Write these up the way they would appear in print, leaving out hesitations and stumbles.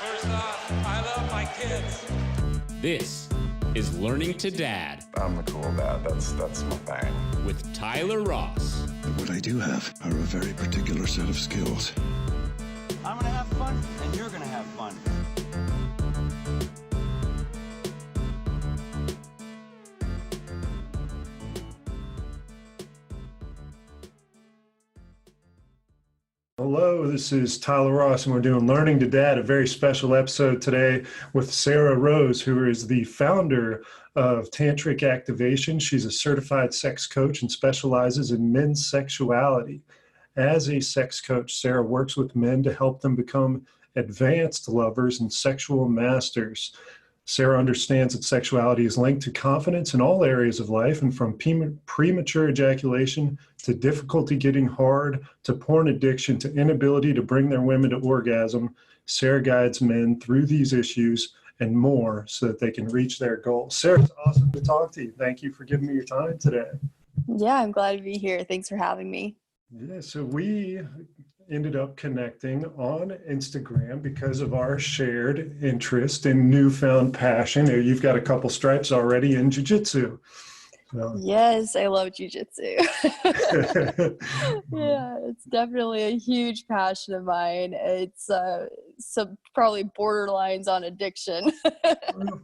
First off, I love my kids. This is Learning to Dad I'm the cool dad. That's my thing. with Tyler Ross. What I do have are a very particular set of skills. I'm gonna have fun, and you're gonna have fun. Hello, this is Tyler Ross, and we're doing Learning to Dad, a very special episode today with Sarrah Rose, who is the founder of Tantric Activation. She's a certified sex coach and specializes in men's sexuality. As a sex coach, Sarrah works with men to help them become advanced lovers and sexual masters. Sarrah understands that sexuality is linked to confidence in all areas of life, and from premature ejaculation to difficulty getting hard to porn addiction to inability to bring their women to orgasm. Sarrah guides men through these issues and more so that they can reach their goals. Sarrah, it's awesome to talk to you. Thank you for giving me your time today. Yeah, I'm glad to be here. Thanks for having me. Yeah, so we ended up connecting on Instagram because of our shared interest and newfound passion. You've got a couple stripes already in Jiu Jitsu. Yes, I love Jiu Jitsu. Yeah, it's definitely a huge passion of mine. It's some probably borderlines on addiction.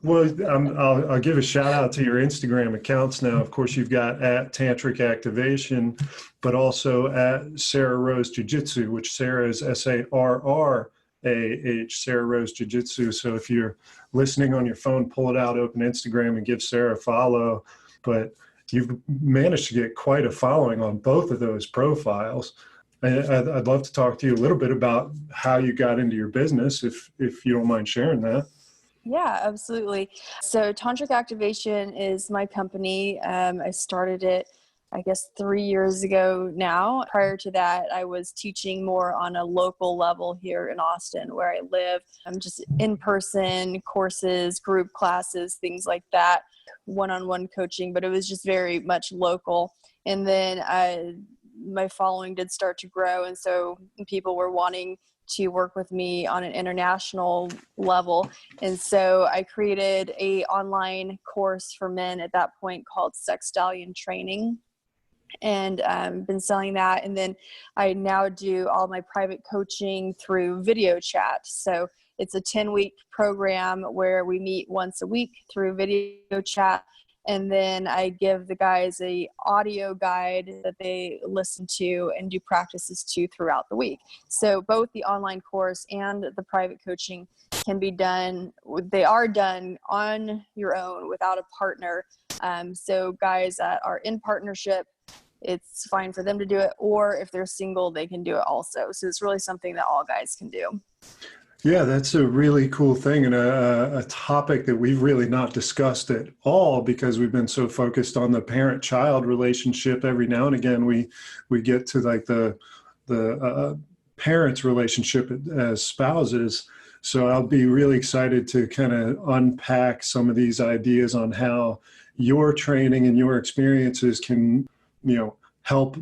Well, I'll give a shout out to your Instagram accounts now. Of course, you've got at Tantric Activation, but also at Sarrah Rose Jiu Jitsu, which Sarrah is Sarrah, Sarrah Rose Jiu Jitsu. So if you're listening on your phone, pull it out, open Instagram, and give Sarrah a follow. But you've managed to get quite a following on both of those profiles. I'd love to talk to you a little bit about how you got into your business, if you don't mind sharing that. Yeah, absolutely. So Tantric Activation is my company. I started it, I guess, 3 years ago now. Prior to that, I was teaching more on a local level here in Austin, where I live. I'm just in-person courses, group classes, things like that, one-on-one coaching, but it was just very much local. And then my following did start to grow, and so people were wanting to work with me on an international level. And so I created a online course for men at that point called Stallion Training, and been selling that. And then I now do all my private coaching through video chat. So it's a 10-week program where we meet once a week through video chat. And then I give the guys a audio guide that they listen to and do practices to throughout the week. So both the online course and the private coaching can be done. They are done on your own without a partner. So guys that are in partnership, it's fine for them to do it. Or if they're single, they can do it also. So it's really something that all guys can do. Yeah, that's a really cool thing, and a topic that we've really not discussed at all because we've been so focused on the parent-child relationship. Every now and again, we get to like the parents' relationship as spouses. So I'll be really excited to kind of unpack some of these ideas on how your training and your experiences can, help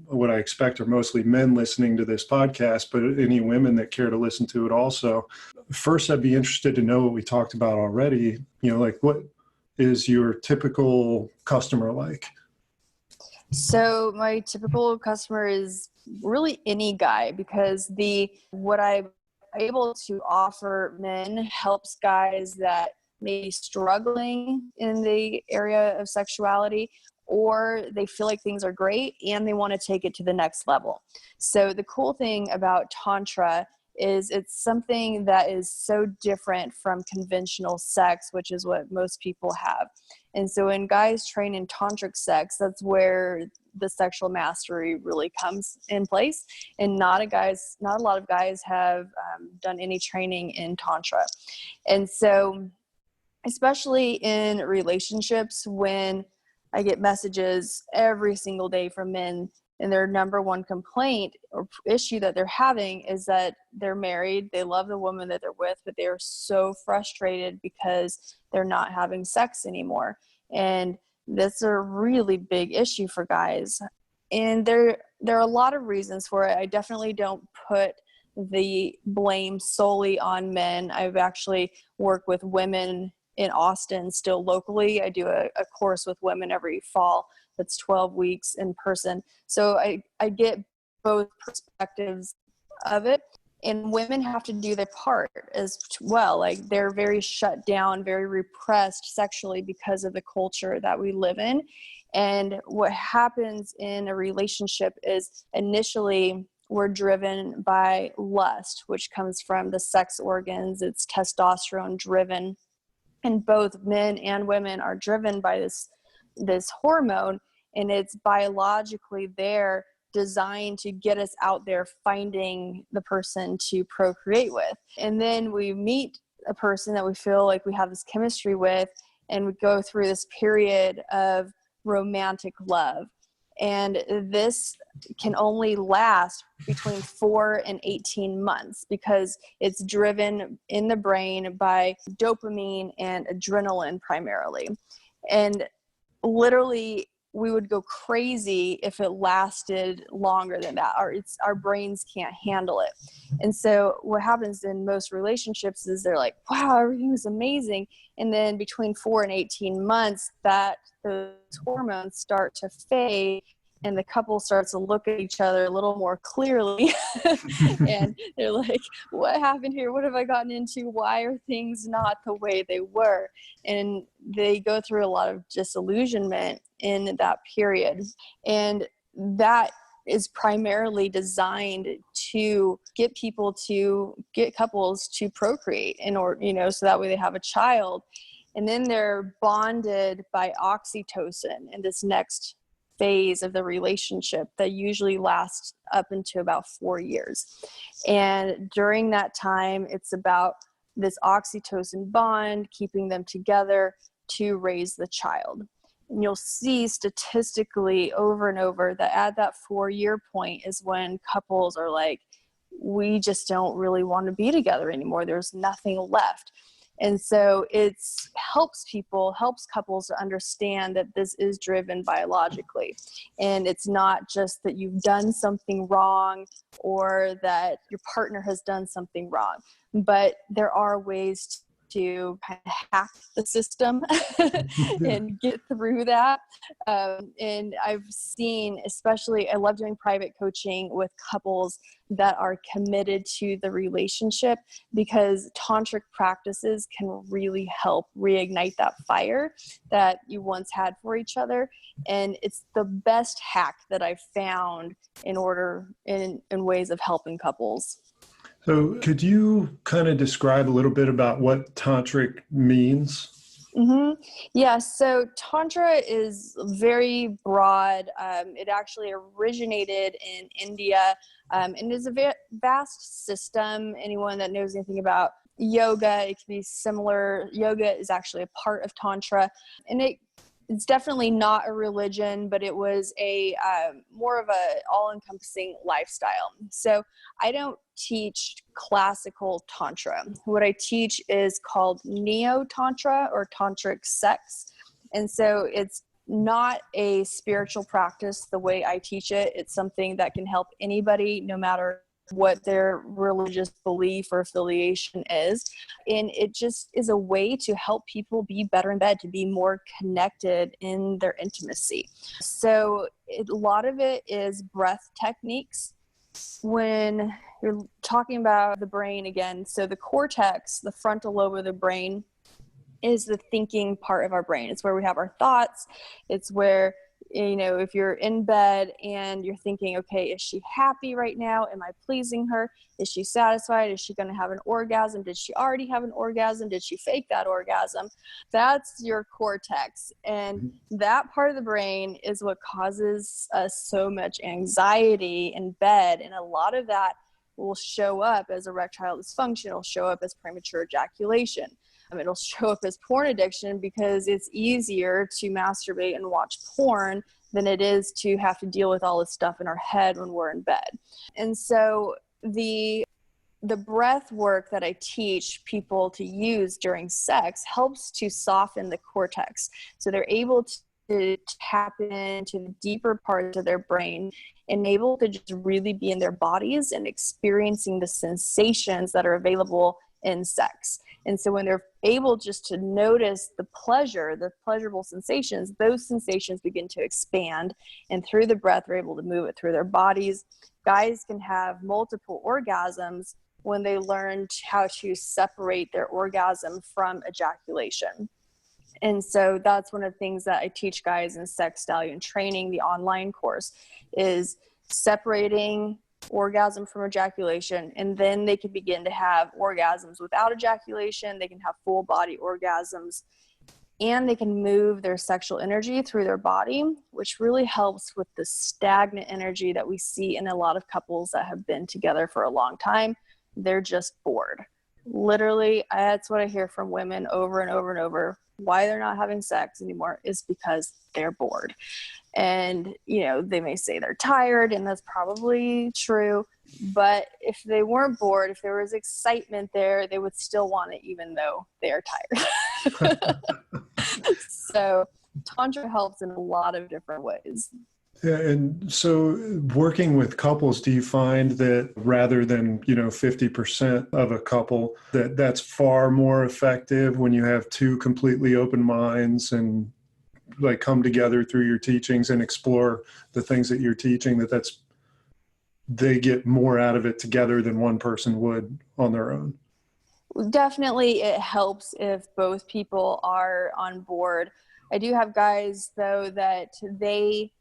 what I expect are mostly men listening to this podcast, but any women that care to listen to it also. First, I'd be interested to know what we talked about already. Like what is your typical customer like? So my typical customer is really any guy, because what I'm able to offer men helps guys that may be struggling in the area of sexuality, or they feel like things are great and they want to take it to the next level. So the cool thing about Tantra is it's something that is so different from conventional sex, which is what most people have. And so when guys train in tantric sex, that's where the sexual mastery really comes in place. And not a lot of guys have done any training in Tantra. And so especially in relationships, when I get messages every single day from men, and their number one complaint or issue that they're having is that they're married, they love the woman that they're with, but they're so frustrated because they're not having sex anymore. And that's a really big issue for guys. And there are a lot of reasons for it. I definitely don't put the blame solely on men. I've actually worked with women in Austin still locally. I do a course with women every fall that's 12 weeks in person. So I get both perspectives of it. And women have to do their part as well. Like, they're very shut down, very repressed sexually because of the culture that we live in. And what happens in a relationship is initially we're driven by lust, which comes from the sex organs. It's testosterone driven. And both men and women are driven by this hormone, and it's biologically there, designed to get us out there finding the person to procreate with. And then we meet a person that we feel like we have this chemistry with, and we go through this period of romantic love. And this can only last between 4 and 18 months because it's driven in the brain by dopamine and adrenaline primarily. And literally, we would go crazy if it lasted longer than that. Our brains can't handle it. And so what happens in most relationships is they're like, wow, everything was amazing. And then between 4 and 18 months, those hormones start to fade, and the couple starts to look at each other a little more clearly. And they're like, what happened here? What have I gotten into? Why are things not the way they were? And they go through a lot of disillusionment in that period. And that is primarily designed to get couples to procreate in order, so that way they have a child. And then they're bonded by oxytocin in this next phase of the relationship that usually lasts up into about 4 years. And during that time, it's about this oxytocin bond, keeping them together to raise the child. And you'll see statistically over and over that at that 4-year point is when couples are like, we just don't really want to be together anymore. There's nothing left. And so it helps couples to understand that this is driven biologically. And it's not just that you've done something wrong or that your partner has done something wrong, but there are ways to kind of hack the system and get through that. And I've seen, especially, I love doing private coaching with couples that are committed to the relationship, because tantric practices can really help reignite that fire that you once had for each other. And it's the best hack that I've found in ways of helping couples. So could you kind of describe a little bit about what tantric means? Mm-hmm. Yeah, so Tantra is very broad. It actually originated in India and is a vast system. Anyone that knows anything about yoga, it can be similar. Yoga is actually a part of Tantra, and it's definitely not a religion, but it was a more of a all-encompassing lifestyle. So I don't teach classical tantra. What I teach is called neo-tantra or tantric sex. And so it's not a spiritual practice the way I teach it. It's something that can help anybody, no matter what their religious belief or affiliation is. And it just is a way to help people be better in bed, to be more connected in their intimacy. So a lot of it is breath techniques. When you're talking about the brain again, so the cortex, the frontal lobe of the brain, is the thinking part of our brain. It's where we have our thoughts. It's where, if you're in bed and you're thinking, okay, is she happy right now? Am I pleasing her? Is she satisfied? Is she going to have an orgasm? Did she already have an orgasm? Did she fake that orgasm? That's your cortex. And that part of the brain is what causes us so much anxiety in bed. And a lot of that will show up as erectile dysfunction. It'll show up as premature ejaculation. It'll show up as porn addiction, because it's easier to masturbate and watch porn than it is to have to deal with all this stuff in our head when we're in bed. And so the breath work that I teach people to use during sex helps to soften the cortex. So they're able to tap into the deeper parts of their brain and able to just really be in their bodies and experiencing the sensations that are available in sex. And so when they're able just to notice the pleasure, the pleasurable sensations, those sensations begin to expand. And through the breath, they're able to move it through their bodies. Guys can have multiple orgasms when they learn how to separate their orgasm from ejaculation. And so that's one of the things that I teach guys in Stallion Training, the online course, is separating orgasm from ejaculation, and then they can begin to have orgasms without ejaculation. They can have full body orgasms, and they can move their sexual energy through their body, which really helps with the stagnant energy that we see in a lot of couples that have been together for a long time. They're just bored. Literally, that's what I hear from women over and over and over. Why they're not having sex anymore is because they're bored. And, they may say they're tired, and that's probably true. But if they weren't bored, if there was excitement there, they would still want it, even though they are tired. So Tantra helps in a lot of different ways. Yeah, and so working with couples, do you find that rather than, 50% of a couple, that's far more effective when you have two completely open minds and like come together through your teachings and explore the things that you're teaching, they get more out of it together than one person would on their own? Definitely it helps if both people are on board. I do have guys though that they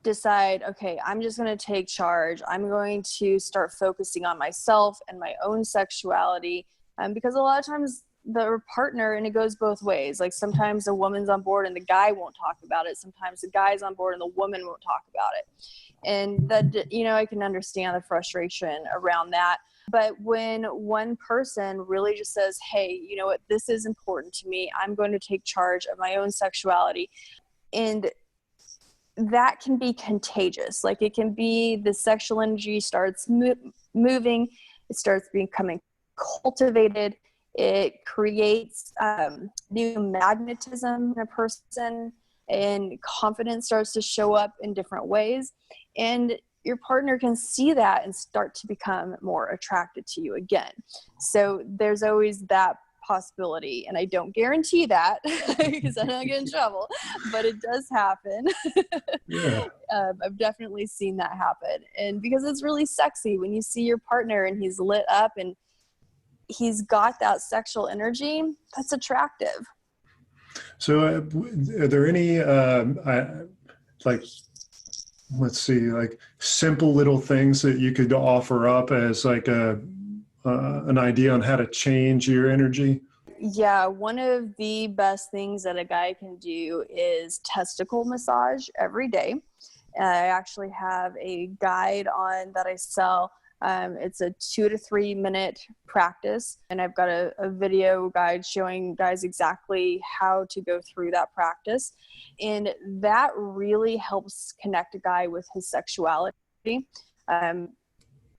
decide, okay, I'm just going to take charge. I'm going to start focusing on myself and my own sexuality. Because a lot of times the partner, and it goes both ways. Like sometimes the woman's on board and the guy won't talk about it. Sometimes the guy's on board and the woman won't talk about it. And that, I can understand the frustration around that. But when one person really just says, hey, you know what, this is important to me. I'm going to take charge of my own sexuality. And that can be contagious. Like it can be the sexual energy starts moving. It starts becoming cultivated. It creates new magnetism in a person, and confidence starts to show up in different ways. And your partner can see that and start to become more attracted to you again. So there's always that possibility, and I don't guarantee that because I don't get in trouble, but it does happen. Yeah. I've definitely seen that happen, and because it's really sexy when you see your partner and he's lit up and he's got that sexual energy, that's attractive. So are there any let's see, like simple little things that you could offer up as like an idea on how to change your energy? Yeah, one of the best things that a guy can do is testicle massage every day. I actually have a guide on that I sell. It's a 2 to 3 minute practice, and I've got a video guide showing guys exactly how to go through that practice. And that really helps connect a guy with his sexuality.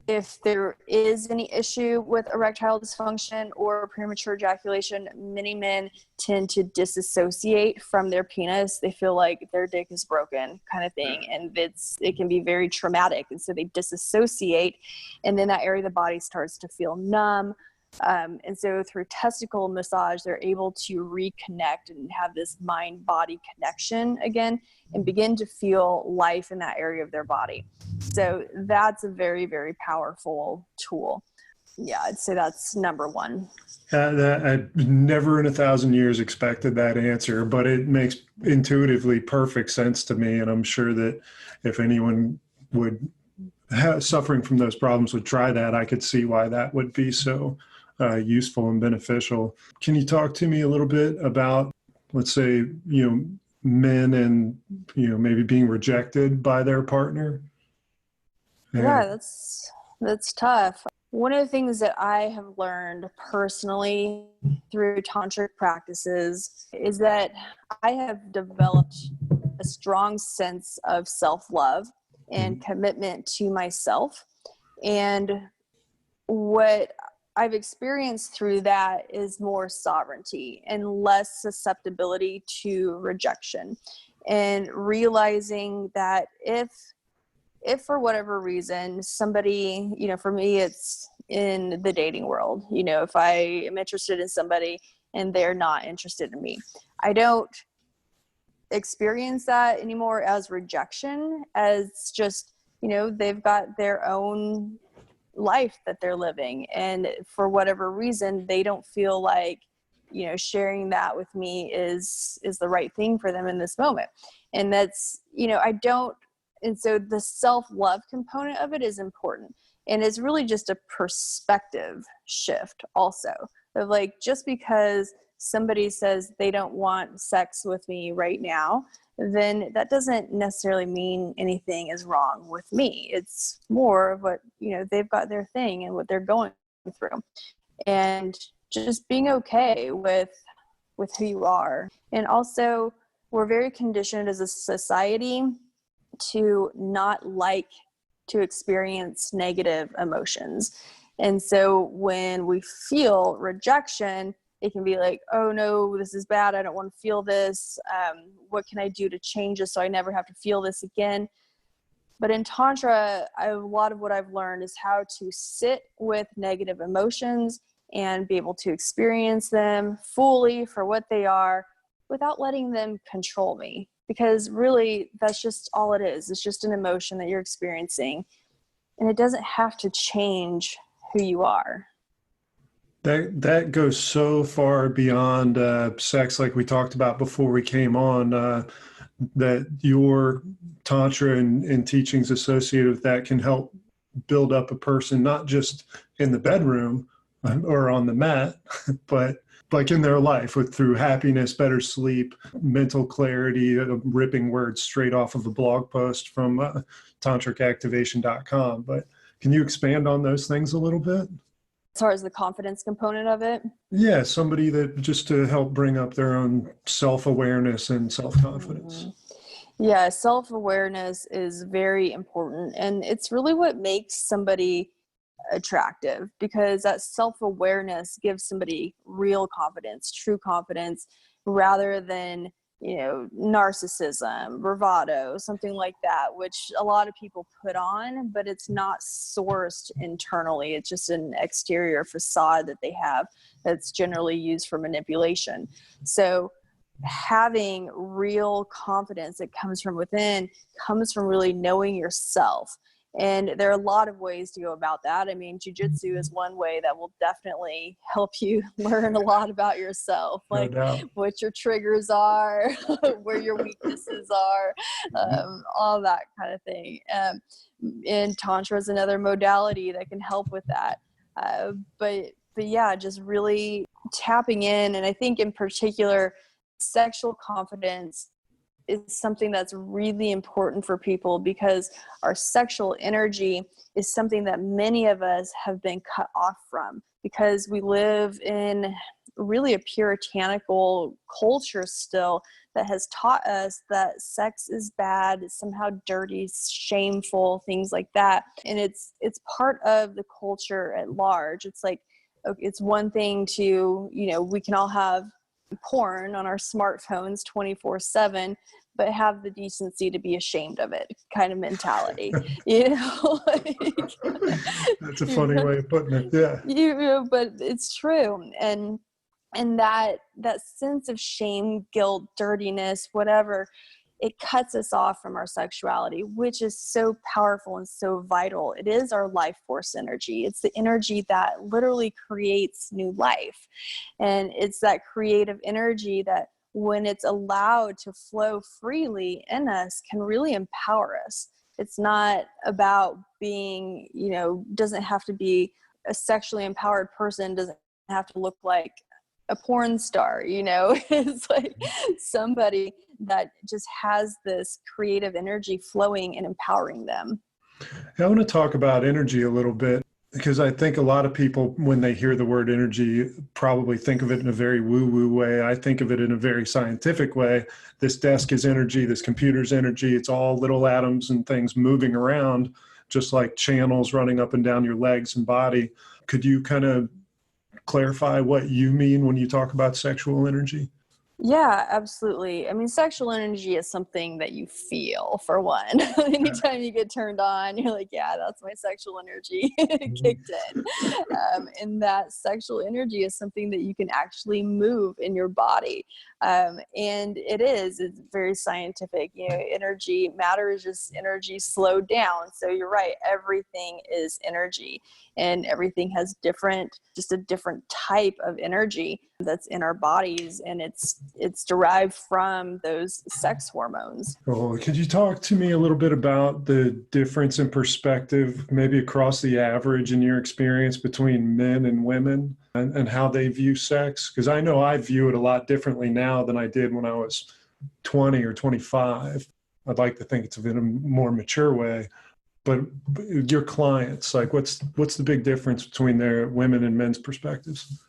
If there is any issue with erectile dysfunction or premature ejaculation, many men tend to disassociate from their penis. They feel like their dick is broken kind of thing. And it can be very traumatic. And so they disassociate, and then that area of the body starts to feel numb. And so through testicle massage, they're able to reconnect and have this mind-body connection again and begin to feel life in that area of their body. So that's a very, very powerful tool. Yeah, I'd say that's number one. I never in 1,000 years expected that answer, but it makes intuitively perfect sense to me. And I'm sure that if anyone would suffering from those problems would try that, I could see why that would be so useful and beneficial. Can you talk to me a little bit about, let's say, men and, maybe being rejected by their partner? Yeah, that's tough. One of the things that I have learned personally through tantric practices is that I have developed a strong sense of self-love and commitment to myself. And what I've experienced through that is more sovereignty and less susceptibility to rejection. and realizing that if for whatever reason somebody, for me, it's in the dating world, if I am interested in somebody and they're not interested in me, I don't experience that anymore as rejection, as just, they've got their own life that they're living, and for whatever reason they don't feel like sharing that with me is the right thing for them in this moment. And that's and so the self-love component of it is important, and it's really just a perspective shift also, of like, just because somebody says they don't want sex with me right now, then that doesn't necessarily mean anything is wrong with me. It's more of what, they've got their thing and what they're going through. And just being okay with who you are. And also, we're very conditioned as a society to not like to experience negative emotions. And so when we feel rejection, it can be like, oh no, this is bad. I don't want to feel this. What can I do to change this so I never have to feel this again? But in Tantra, a lot of what I've learned is how to sit with negative emotions and be able to experience them fully for what they are without letting them control me. Because really, that's just all it is. It's just an emotion that you're experiencing. And it doesn't have to change who you are. That goes so far beyond sex, like we talked about before we came on, that your Tantra and teachings associated with that can help build up a person, not just in the bedroom or on the mat, but like in their life, through happiness, better sleep, mental clarity, ripping words straight off of a blog post from tantricactivation.com. But can you expand on those things a little bit? As far as the confidence component of it? Yeah, somebody that just to help bring up their own self-awareness and self-confidence. Yeah, self-awareness is very important. And it's really what makes somebody attractive, because that self-awareness gives somebody real confidence, true confidence, rather than narcissism, bravado, something like that, which a lot of people put on, but it's not sourced internally. It's just an exterior facade that they have that's generally used for manipulation. So having real confidence that comes from within comes from really knowing yourself. And there are a lot of ways to go about that. I mean, jiu-jitsu is one way that will definitely help you learn a lot about yourself, like what your triggers are, where your weaknesses are, all that kind of thing. And Tantra is another modality that can help with that. But yeah, just really tapping in. And I think in particular, sexual confidence is something that's really important for people, because our sexual energy is something that many of us have been cut off from, because we live in really a puritanical culture still that has taught us that sex is bad, it's somehow dirty, shameful, things like that. And it's part of the culture at large. It's like, it's one thing to, we can all have porn on our smartphones 24/7, but have the decency to be ashamed of it kind of mentality. That's a funny way of putting it. Yeah. But it's true. And that sense of shame, guilt, dirtiness, whatever, it cuts us off from our sexuality, which is so powerful and so vital. It is our life force energy. It's the energy that literally creates new life. And it's that creative energy that, when it's allowed to flow freely in us, can really empower us. It's not about being, doesn't have to be a sexually empowered person, doesn't have to look like a porn star, It's like somebody that just has this creative energy flowing and empowering them. I want to talk about energy a little bit, because I think a lot of people, when they hear the word energy, probably think of it in a very woo-woo way. I think of it in a very scientific way. This desk is energy, this computer's energy. It's all little atoms and things moving around, just like channels running up and down your legs and body. Could you kind of clarify what you mean when you talk about sexual energy? Yeah, absolutely. I mean, sexual energy is something that you feel, for one. Anytime you get turned on, you're like, yeah, that's my sexual energy kicked in. And that sexual energy is something that you can actually move in your body. And it's very scientific. You know, energy, matter is just energy slowed down. So you're right, everything is energy, and everything has just a different type of energy that's in our bodies, and it's derived from those sex hormones. Oh, could you talk to me a little bit about the difference in perspective, maybe across the average in your experience between men and women, and how they view sex? Because I know I view it a lot differently now than I did when I was 20 or 25. I'd like to think it's in a more mature way. But your clients, like, what's the big difference between their women and men's perspectives?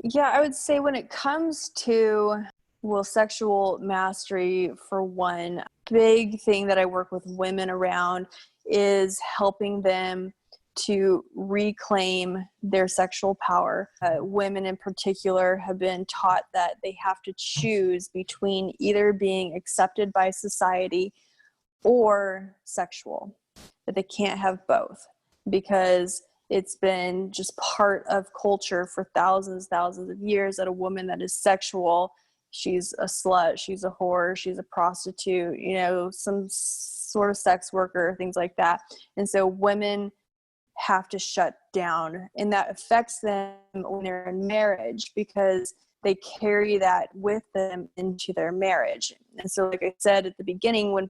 Yeah, I would say when it comes to, well, sexual mastery, for one, big thing that I work with women around is helping them to reclaim their sexual power. Women in particular have been taught that they have to choose between either being accepted by society or sexual, that they can't have both, because it's been just part of culture for thousands of years that a woman that is sexual, she's a slut, she's a whore, she's a prostitute, you know, some sort of sex worker, things like that. And so women have to shut down, and that affects them when they're in marriage, because they carry that with them into their marriage. And so, like I said at the beginning, when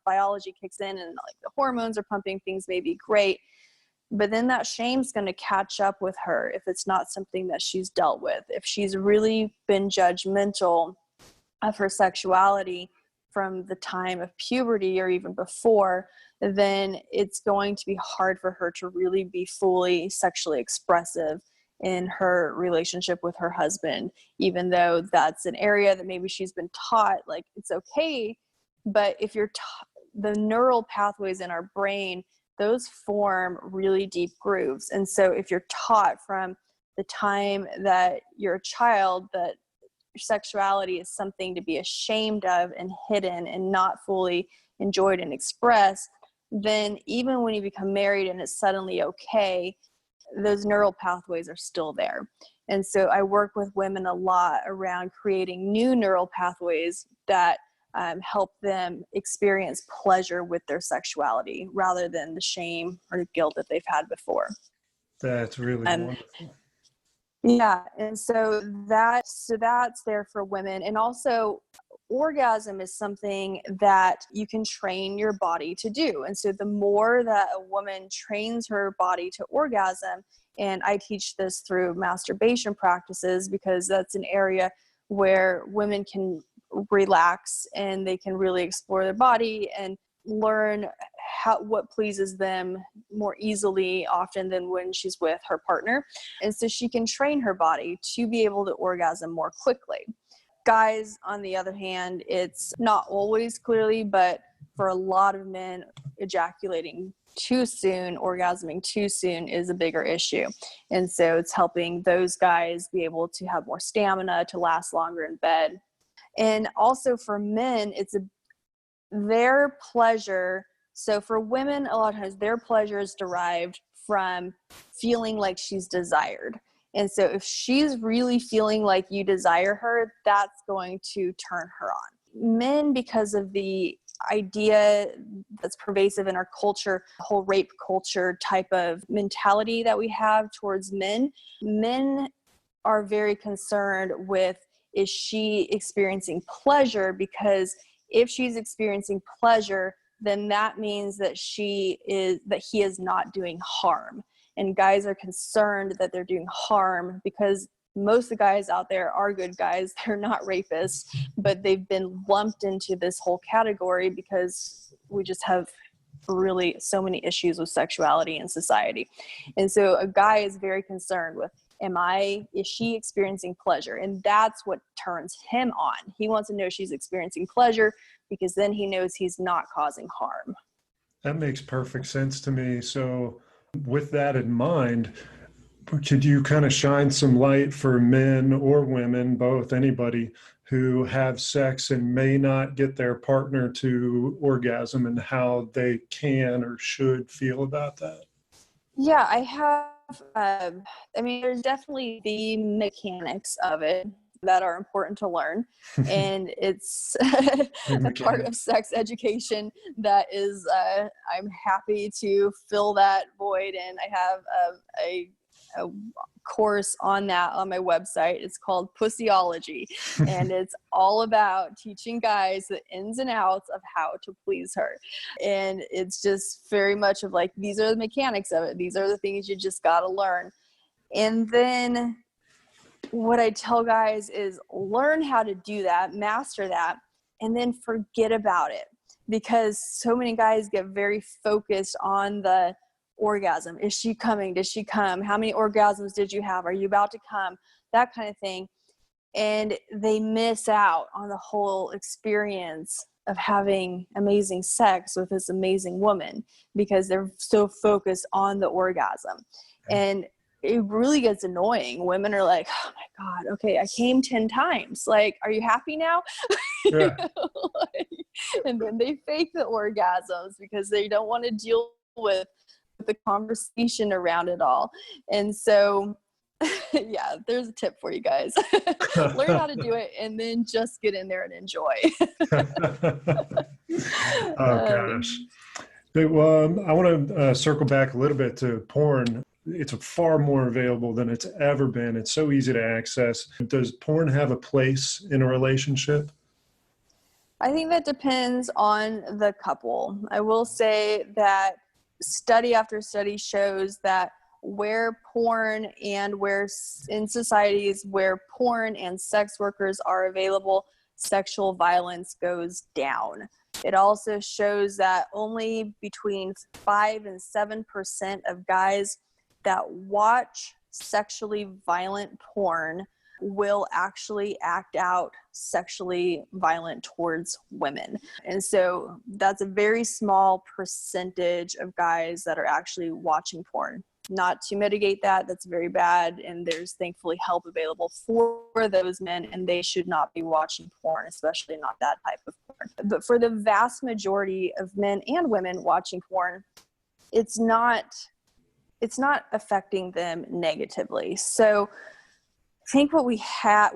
biology kicks in and like the hormones are pumping, things may be great, but then that shame's going to catch up with her if it's not something that she's dealt with. If she's really been judgmental of her sexuality from the time of puberty or even before, then it's going to be hard for her to really be fully sexually expressive in her relationship with her husband, even though that's an area that maybe she's been taught, like, it's okay. But if you're the neural pathways in our brain, those form really deep grooves. And so if you're taught from the time that you're a child that sexuality is something to be ashamed of and hidden and not fully enjoyed and expressed, then even when you become married and it's suddenly okay, those neural pathways are still there. And so I work with women a lot around creating new neural pathways that help them experience pleasure with their sexuality rather than the shame or guilt that they've had before. That's really wonderful. Yeah, and so that's there for women. And also, orgasm is something that you can train your body to do. And so the more that a woman trains her body to orgasm, and I teach this through masturbation practices, because that's an area where women can relax and they can really explore their body and learn what pleases them more easily often than when she's with her partner. And so she can train her body to be able to orgasm more quickly. Guys, on the other hand, it's not always clearly, but for a lot of men, ejaculating too soon, orgasming too soon is a bigger issue. And so it's helping those guys be able to have more stamina to last longer in bed. And also for men, it's their pleasure. So for women, a lot of times their pleasure is derived from feeling like she's desired. And so if she's really feeling like you desire her, that's going to turn her on. Men, because of the idea that's pervasive in our culture, the whole rape culture type of mentality that we have towards men are very concerned with, is she experiencing pleasure? Because if she's experiencing pleasure, then that means that he is not doing harm. And guys are concerned that they're doing harm, because most of the guys out there are good guys. They're not rapists, but they've been lumped into this whole category because we just have really so many issues with sexuality in society. And so a guy is very concerned with, is she experiencing pleasure? And that's what turns him on. He wants to know she's experiencing pleasure, because then he knows he's not causing harm. That makes perfect sense to me. So with that in mind, Could you kind of shine some light for men or women, both, anybody, who have sex and may not get their partner to orgasm, and how they can or should feel about that? Yeah, I have, I mean, there's definitely the mechanics of it that are important to learn. And it's a part of sex education that is, I'm happy to fill that void. And I have a course on that on my website. It's called Pussyology, and it's all about teaching guys the ins and outs of how to please her. And it's just very much of like, these are the mechanics of it. These are the things you just got to learn. And then what I tell guys is learn how to do that, master that, and then forget about it. Because so many guys get very focused on the orgasm. Is she coming? Did she come? How many orgasms did you have? Are you about to come? That kind of thing. And they miss out on the whole experience of having amazing sex with this amazing woman because they're so focused on the orgasm. And it really gets annoying. Women are like, oh my God, okay, I came 10 times. Like, are you happy now? Yeah. And then they fake the orgasms because they don't want to deal with the conversation around it all. And so, yeah, there's a tip for you guys. Learn how to do it and then just get in there and enjoy. Oh, gosh. Well, I want to circle back a little bit to porn. It's far more available than it's ever been. It's so easy to access. Does porn have a place in a relationship? I think that depends on the couple. I will say that study after study shows that where porn and where in societies where porn and sex workers are available, sexual violence goes down. It also shows that only between 5 and 7% of guys that watch sexually violent porn will actually act out sexually violent towards women. And so that's a very small percentage of guys that are actually watching porn. Not to mitigate that, that's very bad. And there's thankfully help available for those men, and they should not be watching porn, especially not that type of porn. But for the vast majority of men and women watching porn, it's not affecting them negatively. So I think what we have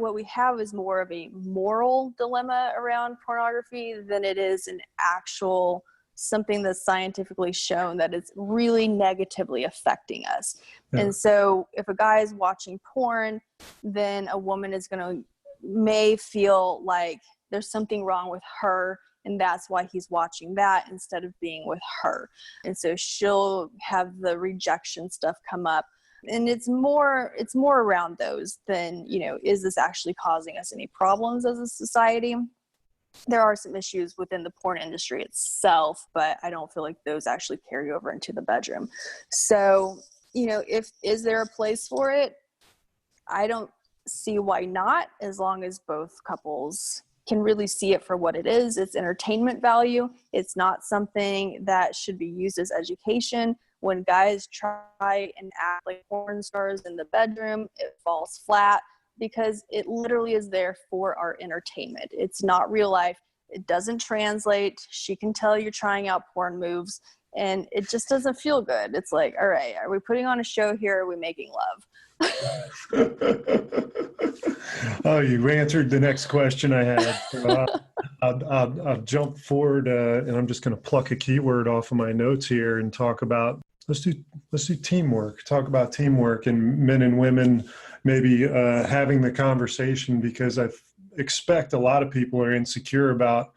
is more of a moral dilemma around pornography than it is an actual something that's scientifically shown that it's really negatively affecting us. Yeah. And so if a guy is watching porn, then a woman may feel like there's something wrong with her, and that's why he's watching that instead of being with her. And so she'll have the rejection stuff come up. And it's more around those than, is this actually causing us any problems as a society? There are some issues within the porn industry itself, but I don't feel like those actually carry over into the bedroom. So, is there a place for it? I don't see why not, as long as both couples can really see it for what it is. It's entertainment value. It's not something that should be used as education. When guys try and act like porn stars in the bedroom, it falls flat because it literally is there for our entertainment. It's not real life. It doesn't translate. She can tell you're trying out porn moves, and it just doesn't feel good. It's like, all right, are we putting on a show here? Or are we making love? Oh, you answered the next question I had. So I'll jump forward, and I'm just going to pluck a keyword off of my notes here and talk about, let's do teamwork. Talk about teamwork and men and women maybe having the conversation, because I expect a lot of people are insecure about,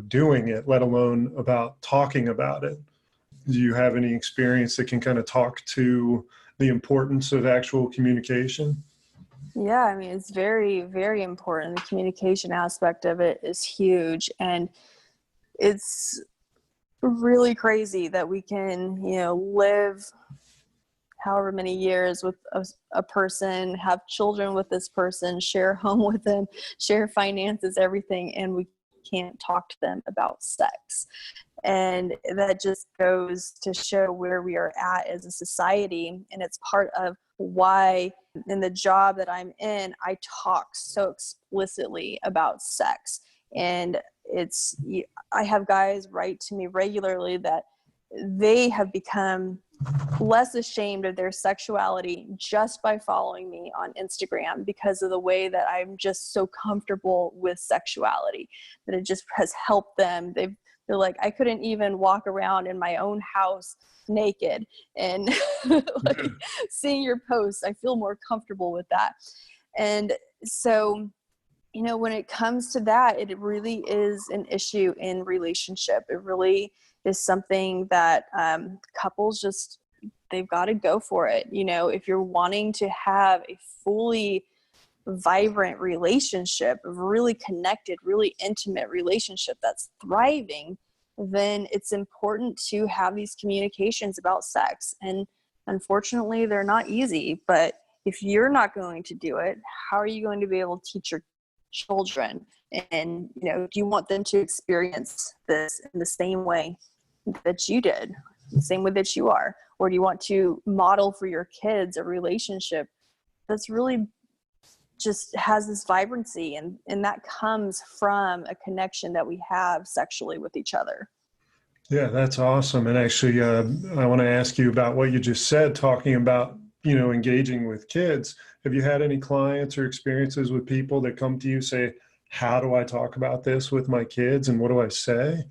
doing it, let alone about talking about it. Do you have any experience that can kind of talk to the importance of actual communication? Yeah, I mean, it's very, very important. The communication aspect of it is huge. And it's really crazy that we can, live however many years with a person, have children with this person, share a home with them, share finances, everything, and we can't talk to them about sex. And that just goes to show where we are at as a society. And it's part of why in the job that I'm in, I talk so explicitly about sex. And I have guys write to me regularly that they have become less ashamed of their sexuality just by following me on Instagram, because of the way that I'm just so comfortable with sexuality, that it just has helped them. They're like, I couldn't even walk around in my own house naked, and like seeing your posts, I feel more comfortable with that. And so, you know, when it comes to that, it really is an issue in relationship. It really is something that couples they've got to go for it. You know, if you're wanting to have a fully vibrant relationship, a really connected, really intimate relationship that's thriving, then it's important to have these communications about sex. And unfortunately, they're not easy, but if you're not going to do it, how are you going to be able to teach your children? And, you know, do you want them to experience this in the same way that you did, the same way that you are? Or do you want to model for your kids a relationship that's really just has this vibrancy, and that comes from a connection that we have sexually with each other? Yeah, that's awesome. And actually, I want to ask you about what you just said, talking about, you know, engaging with kids. Have you had any clients or experiences with people that come to you say, how do I talk about this with my kids, and what do I say?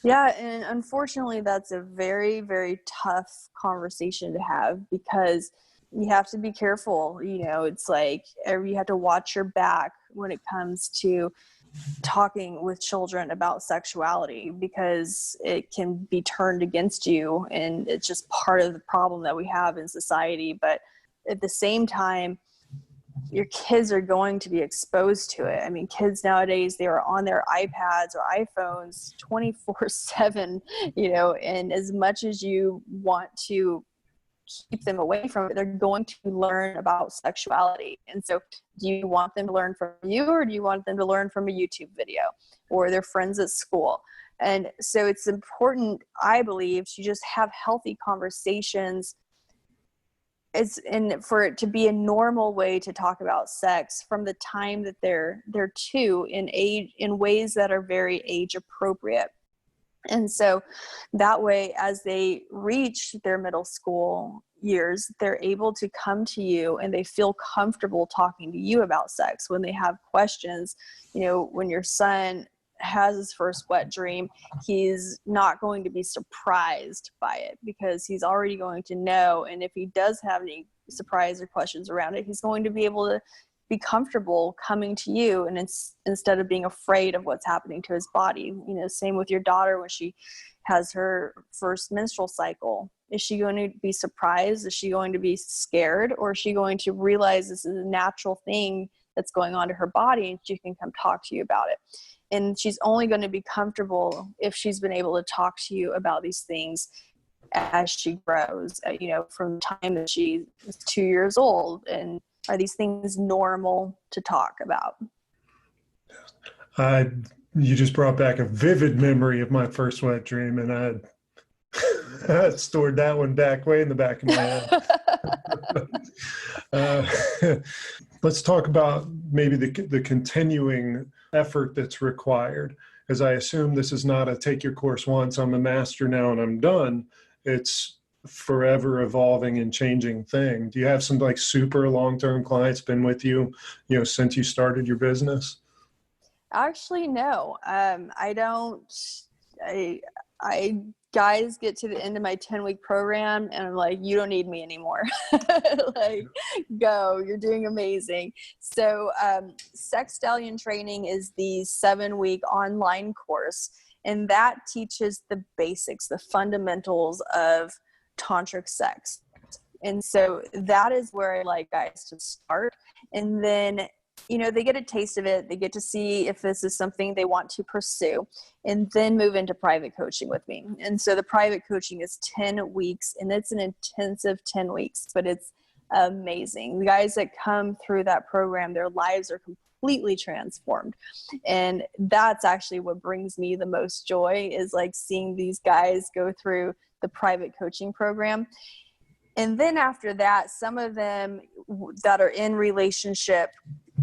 Yeah, and unfortunately, that's a very, very tough conversation to have, because you have to be careful. You know, it's like you have to watch your back when it comes to talking with children about sexuality, because it can be turned against you, and it's just part of the problem that we have in society. But at the same time, your kids are going to be exposed to it. I mean, kids nowadays, they are on their iPads or iPhones 24/7, you know, and as much as you want to keep them away from it, they're going to learn about sexuality. And so do you want them to learn from you, or do you want them to learn from a YouTube video or their friends at school? And so it's important, I believe, to just have healthy conversations. And for it to be a normal way to talk about sex from the time that they're two, in ways that are very age appropriate. And so that way, as they reach their middle school years, they're able to come to you and they feel comfortable talking to you about sex. When they have questions, you know, when your son has his first wet dream, he's not going to be surprised by it, because he's already going to know. And if he does have any surprise or questions around it, he's going to be able to be comfortable coming to you, and instead of being afraid of what's happening to his body. You know, same with your daughter when she has her first menstrual cycle. Is she going to be surprised? Is she going to be scared? Or is she going to realize this is a natural thing that's going on to her body, and she can come talk to you about it? And she's only going to be comfortable if she's been able to talk to you about these things as she grows, you know, from the time that she is 2 years old. And are these things normal to talk about? You just brought back a vivid memory of my first wet dream, and I stored that one back way in the back of my head. Let's talk about maybe the continuing effort that's required, as I assume this is not a take your course once, I'm a master now and I'm done. It's forever evolving and changing thing. Do you have some like super long-term clients been with you, you know, since you started your business? Actually, no. I don't. I guys get to the end of my 10-week program and I'm like, you don't need me anymore. Like, go, you're doing amazing. So Stallion Training is the 7-week online course, and that teaches the basics, the fundamentals of tantric sex. And so that is where I like guys to start. And then, you know, they get a taste of it. They get to see if this is something they want to pursue, and then move into private coaching with me. And so the private coaching is 10 weeks, and it's an intensive 10 weeks, but it's amazing. The guys that come through that program, their lives are completely transformed. And that's actually what brings me the most joy, is like seeing these guys go through the private coaching program. And then after that, some of them that are in relationship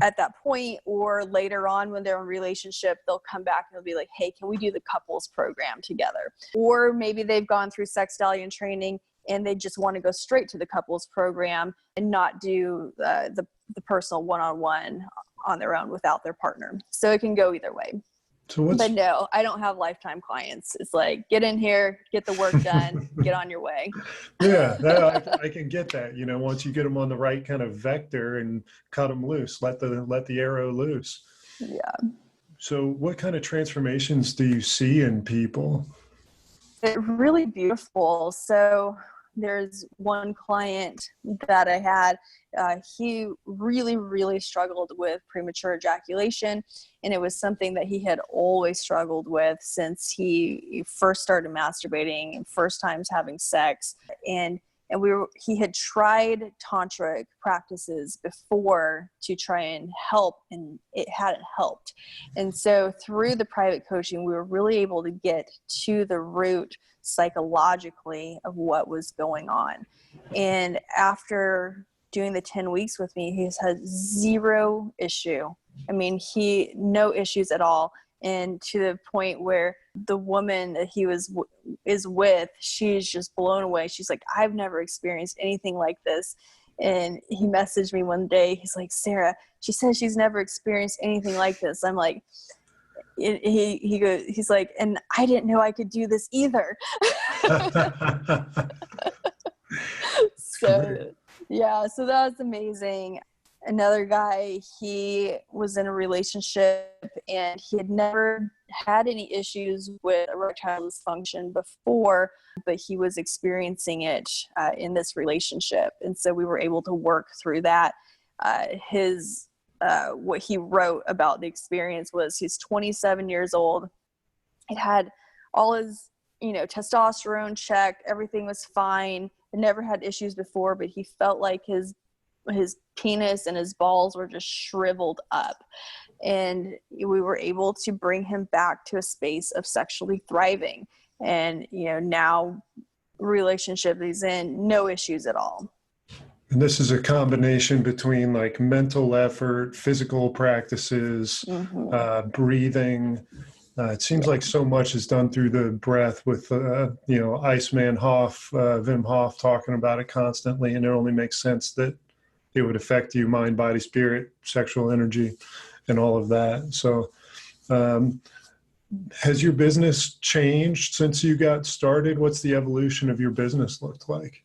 at that point, or later on when they're in relationship, they'll come back and they'll be like, hey, can we do the couples program together? Or maybe they've gone through Stallion Training and they just want to go straight to the couples program and not do the personal one-on-one on their own without their partner. So it can go either way. But no, I don't have lifetime clients. It's like, get in here, get the work done, get on your way. Yeah, I can get that. Once you get them on the right kind of vector and cut them loose, let the arrow loose. Yeah. So what kind of transformations do you see in people? It's really beautiful. So there's one client that I had, he really, really struggled with premature ejaculation. And it was something that he had always struggled with since he first started masturbating, first times having sex. And he had tried tantric practices before to try and help, and it hadn't helped. And so through the private coaching, we were really able to get to the root psychologically of what was going on. And after doing the 10 weeks with me, he's had zero issue. I mean, no issues at all. And to the point where the woman that he is with, she's just blown away. She's like, I've never experienced anything like this. And he messaged me one day. He's like, Sarah, she says she's never experienced anything like this. I'm like, he's like, and I didn't know I could do this either. So yeah, so that was amazing. Another guy, he was in a relationship and he had never had any issues with erectile dysfunction before, but he was experiencing it in this relationship. And so we were able to work through that. What he wrote about the experience was, he's 27 years old. It had all his, testosterone checked. Everything was fine. He never had issues before, but he felt like his penis and his balls were just shriveled up. And we were able to bring him back to a space of sexually thriving. And, now relationship he's in, no issues at all. And this is a combination between like mental effort, physical practices, breathing. It seems like so much is done through the breath with, Iceman Hoff, Wim Hof talking about it constantly. And it only makes sense that it would affect you, mind, body, spirit, sexual energy, and all of that. So has your business changed since you got started? What's the evolution of your business looked like?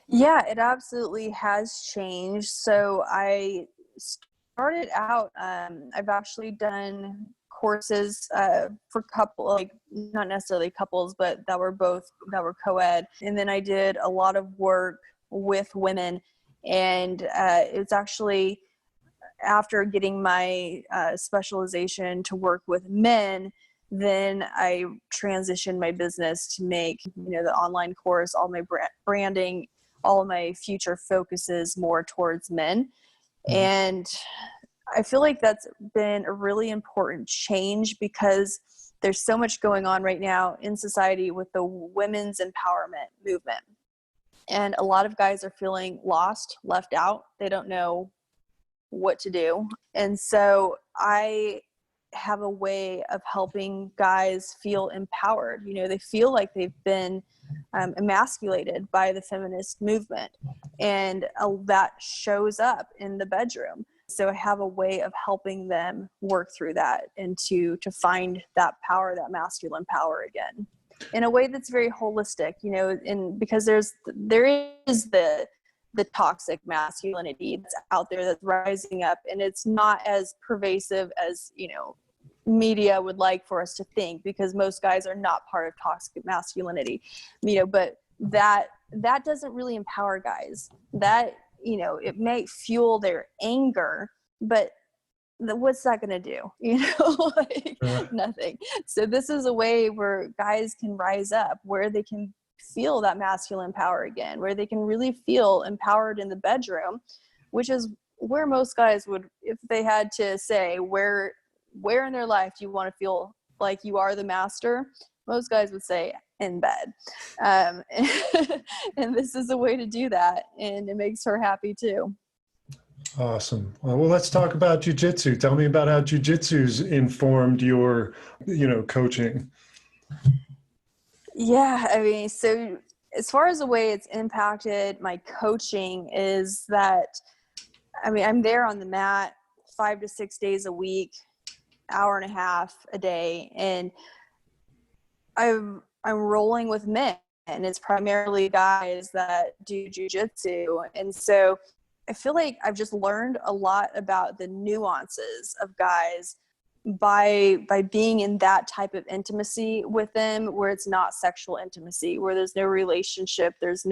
Yeah, it absolutely has changed. So I started out, I've actually done courses for not necessarily couples, but that were co-ed. And then I did a lot of work with women. And it's actually after getting my specialization to work with men, then I transitioned my business to make, the online course, all my branding, all of my future focuses more towards men. And I feel like that's been a really important change, because there's so much going on right now in society with the women's empowerment movement. And a lot of guys are feeling lost, left out. They don't know what to do. And so I have a way of helping guys feel empowered. They feel like they've been emasculated by the feminist movement, and that shows up in the bedroom. So I have a way of helping them work through that and to find that power, that masculine power again, in a way that's very holistic, and because there is the toxic masculinity that's out there that's rising up, and it's not as pervasive as, media would like for us to think, because most guys are not part of toxic masculinity, but that doesn't really empower guys. That, it may fuel their anger, but what's that going to do? Nothing. So this is a way where guys can rise up, where they can feel that masculine power again, where they can really feel empowered in the bedroom, which is where most guys would, if they had to say where in their life do you want to feel like you are the master, most guys would say in bed. And this is a way to do that, and it makes her happy too. Awesome. Well, let's talk about jiu-jitsu. Tell me about how jiu-jitsu's informed your, coaching. Yeah, I mean, so as far as the way it's impacted my coaching is that, I mean, I'm there on the mat 5 to 6 days a week, hour and a half a day, and I'm rolling with men, and it's primarily guys that do jiu-jitsu. And so I feel like I've just learned a lot about the nuances of guys by being in that type of intimacy with them, where it's not sexual intimacy, where there's no relationship, there's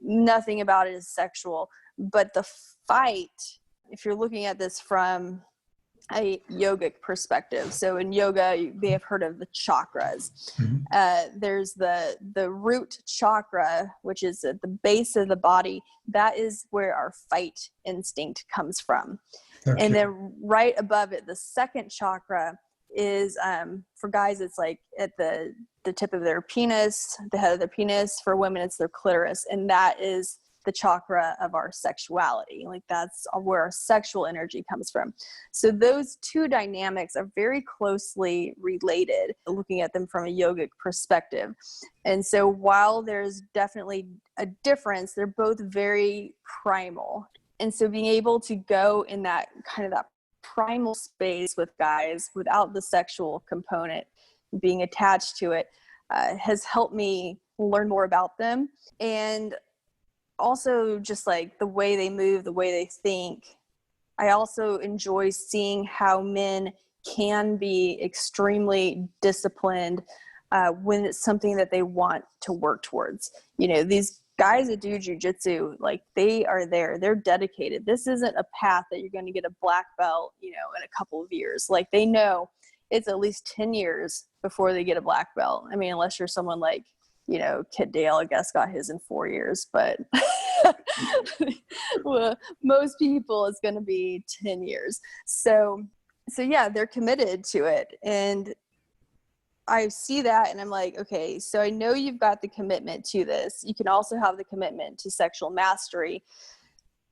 nothing about it is sexual. But the fight, if you're looking at this from a yogic perspective, so in yoga you may have heard of the chakras. There's the root chakra, which is at the base of the body. That is where our fight instinct comes from. Okay. And then right above it, the second chakra is for guys, it's like at the tip of their penis, the head of their penis. For women, it's their clitoris, and that is the chakra of our sexuality. Like that's where our sexual energy comes from. So those two dynamics are very closely related, looking at them from a yogic perspective. And so while there's definitely a difference, they're both very primal. And so being able to go in that kind of that primal space with guys without the sexual component being attached to it has helped me learn more about them. And also just like the way they move, the way they think. I also enjoy seeing how men can be extremely disciplined when it's something that they want to work towards. These guys that do jiu-jitsu, like they are there, they're dedicated. This isn't a path that you're going to get a black belt, in a couple of years. Like they know it's at least 10 years before they get a black belt. I mean, unless you're someone like, Kit Dale, I guess, got his in 4 years, but well, most people it's going to be 10 years. So yeah, they're committed to it. And I see that and I'm like, okay, so I know you've got the commitment to this. You can also have the commitment to sexual mastery.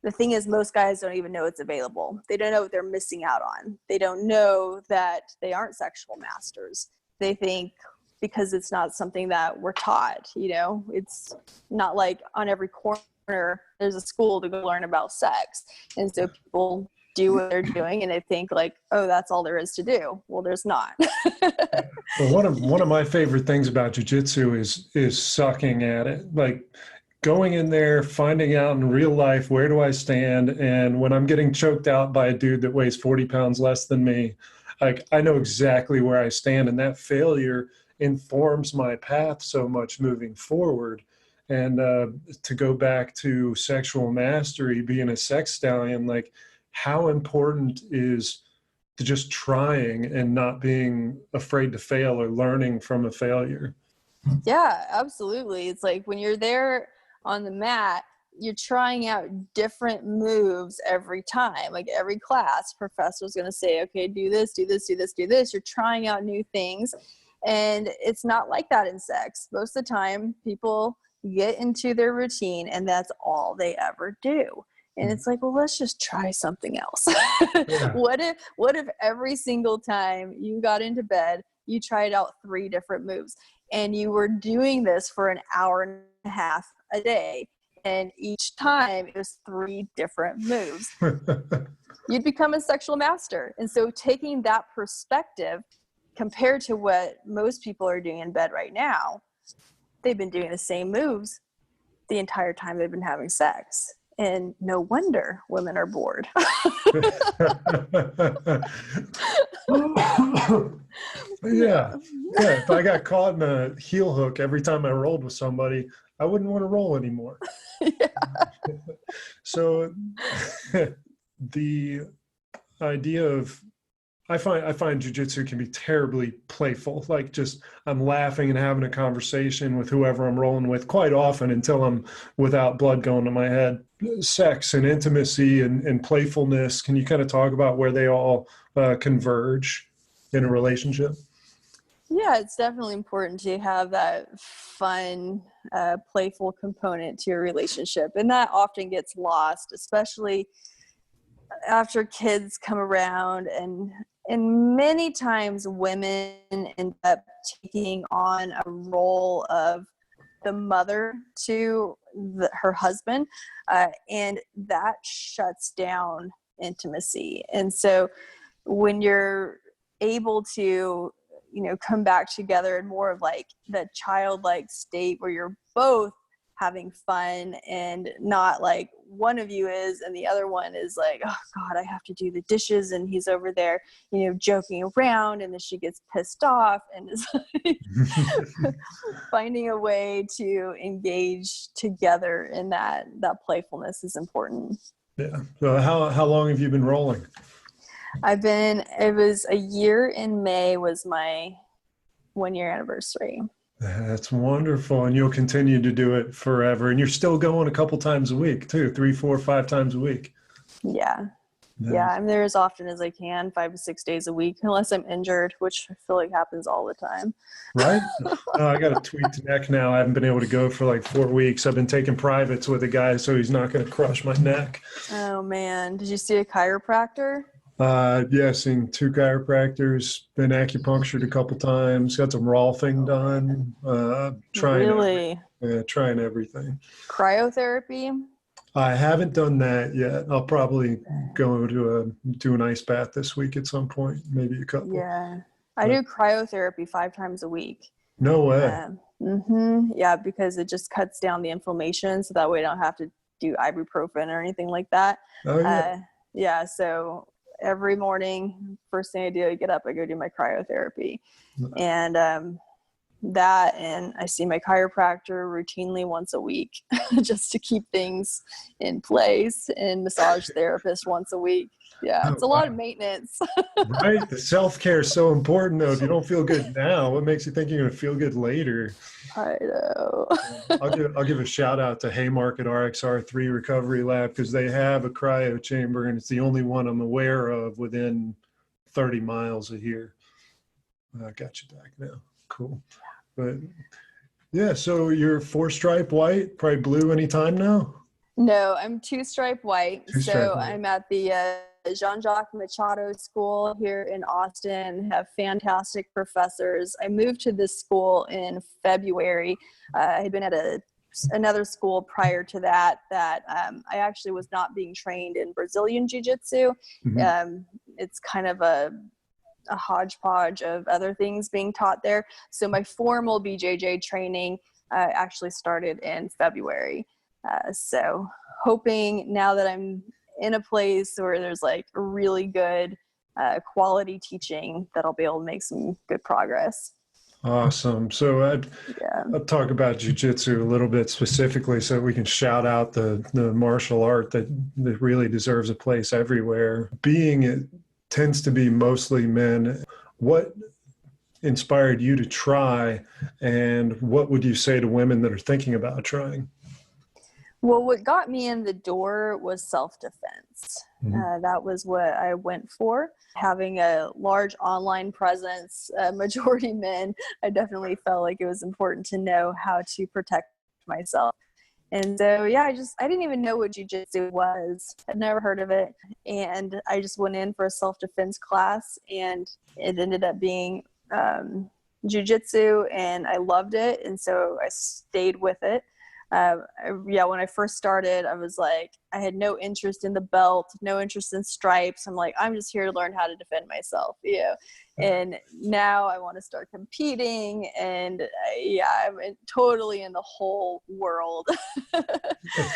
The thing is, most guys don't even know it's available. They don't know what they're missing out on. They don't know that they aren't sexual masters. They think because it's not something that we're taught, it's not like on every corner there's a school to go learn about sex. And so people do what they're doing and they think like, oh, that's all there is to do. Well, there's not. Well, one of my favorite things about jiu-jitsu is sucking at it. Like going in there, finding out in real life, where do I stand? And when I'm getting choked out by a dude that weighs 40 pounds less than me, like I know exactly where I stand, and that failure informs my path so much moving forward. And to go back to sexual mastery, being a sex stallion, like how important is to just trying and not being afraid to fail or learning from a failure? Yeah, absolutely. It's like when you're there on the mat, you're trying out different moves every time. Like every class, professor's going to say, okay, do this, do this, do this, do this. You're trying out new things. And it's not like that in sex. Most of the time, people get into their routine and that's all they ever do. And it's like, well, let's just try something else. Yeah. What if every single time you got into bed, you tried out 3 different moves and you were doing this for an hour and a half a day, and each time it was 3 different moves? You'd become a sexual master. And so taking that perspective compared to what most people are doing in bed right now, they've been doing the same moves the entire time they've been having sex. And no wonder women are bored. Yeah. If I got caught in a heel hook every time I rolled with somebody, I wouldn't want to roll anymore. Yeah. So the idea of I find jiu-jitsu can be terribly playful. Like just I'm laughing and having a conversation with whoever I'm rolling with quite often until I'm without blood going to my head. Sex and intimacy and playfulness. Can you kind of talk about where they all converge in a relationship? Yeah, it's definitely important to have that fun, playful component to your relationship. And that often gets lost, especially after kids come around, and many times women end up taking on a role of the mother to her husband, and that shuts down intimacy. And so when you're able to, come back together in more of like that childlike state where you're both having fun and not like one of you is and the other one is like, oh God, I have to do the dishes, and he's over there, joking around, and then she gets pissed off and is like finding a way to engage together in that playfulness is important. Yeah. So how long have you been rolling? It was a year in May was my 1-year anniversary. That's wonderful. And you'll continue to do it forever. And you're still going a couple times a week too, 3, 4, 5 times a week. Yeah. Nice. Yeah. I'm there as often as I can, 5 to 6 days a week, unless I'm injured, which I feel like happens all the time. Right? I got a tweaked neck now. I haven't been able to go for like 4 weeks. I've been taking privates with a guy, so he's not going to crush my neck. Oh man. Did you see a chiropractor? Yeah, seen 2 chiropractors, been acupunctured a couple times, got some Rolfing done, trying everything. Cryotherapy? I haven't done that yet. I'll probably go to do an ice bath this week at some point, maybe a couple. Yeah. I do cryotherapy 5 times a week. No way. Yeah, because it just cuts down the inflammation, so that way I don't have to do ibuprofen or anything like that. Oh, yeah. Yeah, so every morning, first thing I do, I get up, I go do my cryotherapy. And that, and I see my chiropractor routinely once a week just to keep things in place, and massage therapist once a week. Yeah, it's a lot of maintenance. Right? The self-care is so important, though. If you don't feel good now, what makes you think you're going to feel good later? I know. I'll give a shout out to Haymarket RXR3 Recovery Lab, because they have a cryo chamber, and it's the only one I'm aware of within 30 miles of here. I got you back now. Cool. But yeah, so you're 4-stripe white, probably blue anytime now? No, I'm 2-stripe white. Two-stripe white. I'm at the Jean-Jacques Machado School here in Austin, have fantastic professors. I moved to this school in February. I had been at another school prior to that I actually was not being trained in Brazilian Jiu Jitsu. Mm-hmm. It's kind of a hodgepodge of other things being taught there. So my formal BJJ training actually started in February. So hoping now that I'm in a place where there's like really good quality teaching, that I'll be able to make some good progress. Awesome. So I'll talk about jiu-jitsu a little bit specifically, so we can shout out the martial art that really deserves a place everywhere. Being it tends to be mostly men, what inspired you to try, and what would you say to women that are thinking about trying? Well, what got me in the door was self-defense. Mm-hmm. That was what I went for. Having a large online presence, majority men, I definitely felt like it was important to know how to protect myself. And so, yeah, I didn't even know what jiu-jitsu was. I'd never heard of it. And I just went in for a self-defense class, and it ended up being jiu-jitsu, and I loved it. And so I stayed with it. When I first started, I was like, I had no interest in the belt, no interest in stripes. I'm like, I'm just here to learn how to defend myself, And now I want to start competing, and I'm totally in the whole world.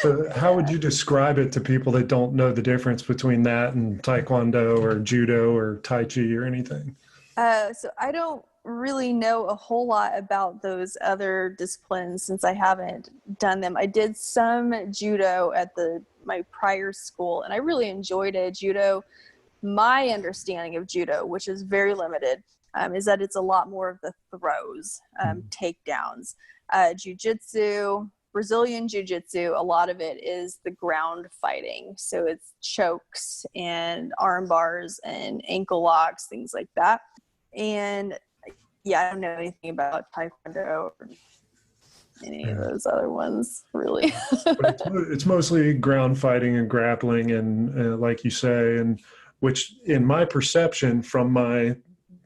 So how would you describe it to people that don't know the difference between that and Taekwondo or Judo or Tai Chi or anything? So I don't really know a whole lot about those other disciplines since I haven't done them. I did some judo at my prior school, and I really enjoyed it. Judo my understanding of judo, which is very limited, is that it's a lot more of the throws, takedowns. Jiu-jitsu, Brazilian Jiu Jitsu, a lot of it is the ground fighting. So it's chokes and arm bars and ankle locks, things like that. And yeah, I don't know anything about Taekwondo or any of those other ones, really. But it's mostly ground fighting and grappling, and like you say, and which, in my perception, from my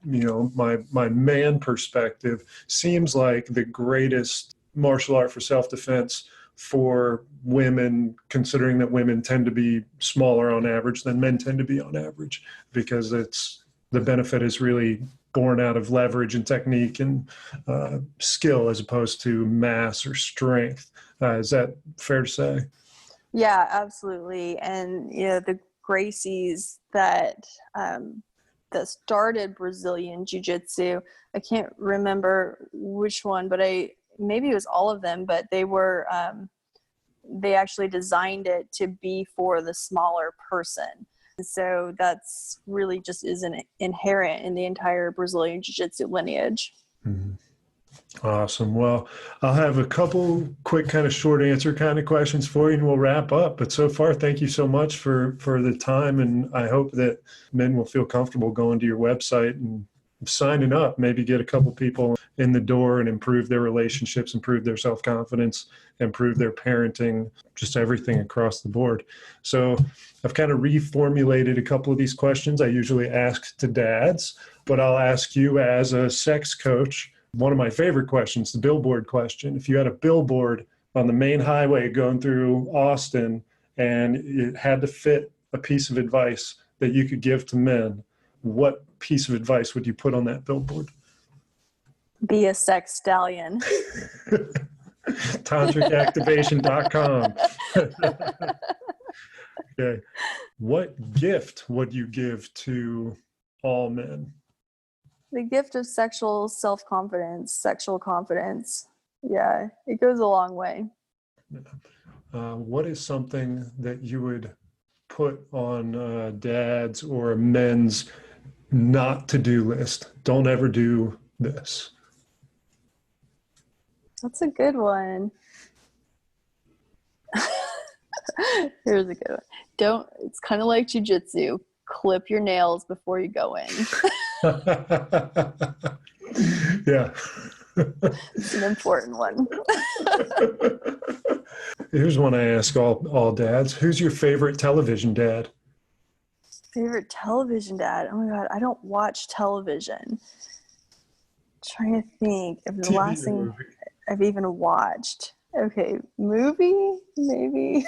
my man perspective, seems like the greatest martial art for self-defense for women, considering that women tend to be smaller on average than men tend to be on average, because the benefit is really born out of leverage and technique and skill as opposed to mass or strength. Is that fair to say? Yeah, absolutely. And the Gracies that started Brazilian Jiu Jitsu, I can't remember which one, but maybe it was all of them, but they actually designed it to be for the smaller person. So that's really just isn't inherent in the entire Brazilian Jiu-Jitsu lineage. Mm-hmm. Awesome. Well, I'll have a couple quick kind of short answer kind of questions for you and we'll wrap up. But so far, thank you so much for the time. And I hope that men will feel comfortable going to your website and signing up, maybe get a couple people in the door and improve their relationships, improve their self-confidence, improve their parenting, just everything across the board. So I've kind of reformulated a couple of these questions I usually ask to dads, but I'll ask you as a sex coach, one of my favorite questions, the billboard question. If you had a billboard on the main highway going through Austin and it had to fit a piece of advice that you could give to men, what piece of advice would you put on that billboard? Be a sex stallion. TantricActivation.com. Okay. What gift would you give to all men? The gift of sexual self-confidence, sexual confidence. Yeah, it goes a long way. What is something that you would put on dads or men's not to do list? Don't ever do this. That's a good one. Here's a good one. It's kind of like jiu-jitsu. Clip your nails before you go in. Yeah. It's an important one. Here's one I ask all dads. Who's your favorite television dad? Favorite television dad? Oh my God, I don't watch television. Trying to think of the last thing I've even watched. Okay, movie, maybe.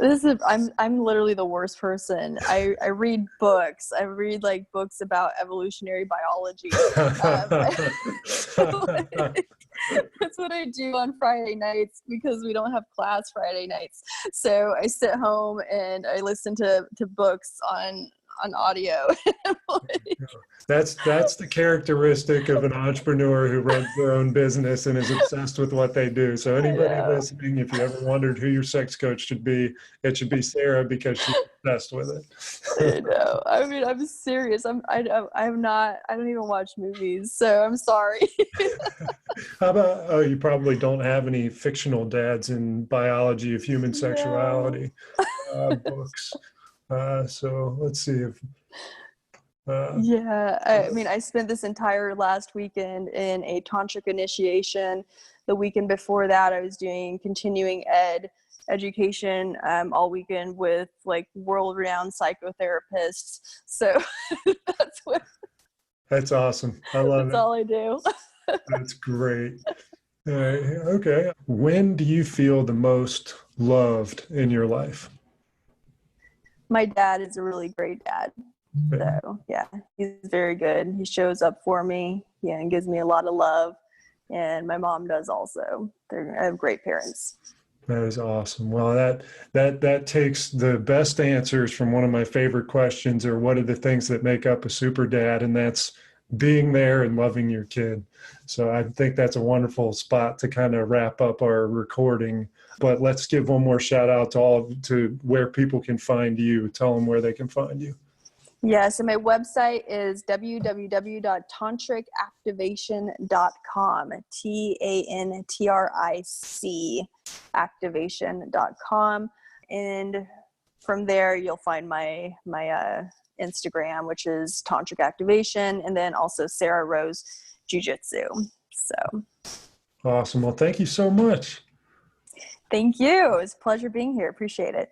I'm literally the worst person. I read books. I read like books about evolutionary biology. That's what I do on Friday nights because we don't have class Friday nights. So I sit home and I listen to books on audio. That's the characteristic of an entrepreneur who runs their own business and is obsessed with what they do. So anybody listening, if you ever wondered who your sex coach should be, it should be Sarah because she's obsessed with it. I know. I mean, I'm serious. I don't even watch movies, so I'm sorry. How about, you probably don't have any fictional dads in biology of human sexuality books. So let's see if. I mean, I spent this entire last weekend in a tantric initiation. The weekend before that, I was doing continuing education all weekend with like world-renowned psychotherapists. So that's awesome. I love it. That's all I do. That's great. Okay. When do you feel the most loved in your life? My dad is a really great dad. So yeah, he's very good. He shows up for me, and gives me a lot of love. And my mom does also. I have great parents. That is awesome. Well, that takes the best answers from one of my favorite questions, or what are the things that make up a super dad? And that's being there and loving your kid. So I think that's a wonderful spot to kind of wrap up our recording. But let's give one more shout out to where people can find you. Tell them where they can find you. Yeah, so my website is www.tantricactivation.com, TANTRIC activation.com. And from there, you'll find my Instagram, which is Tantric Activation, and then also Sarrah Rose Jiu Jitsu. So awesome. Well, thank you so much. Thank you. It was a pleasure being here. Appreciate it.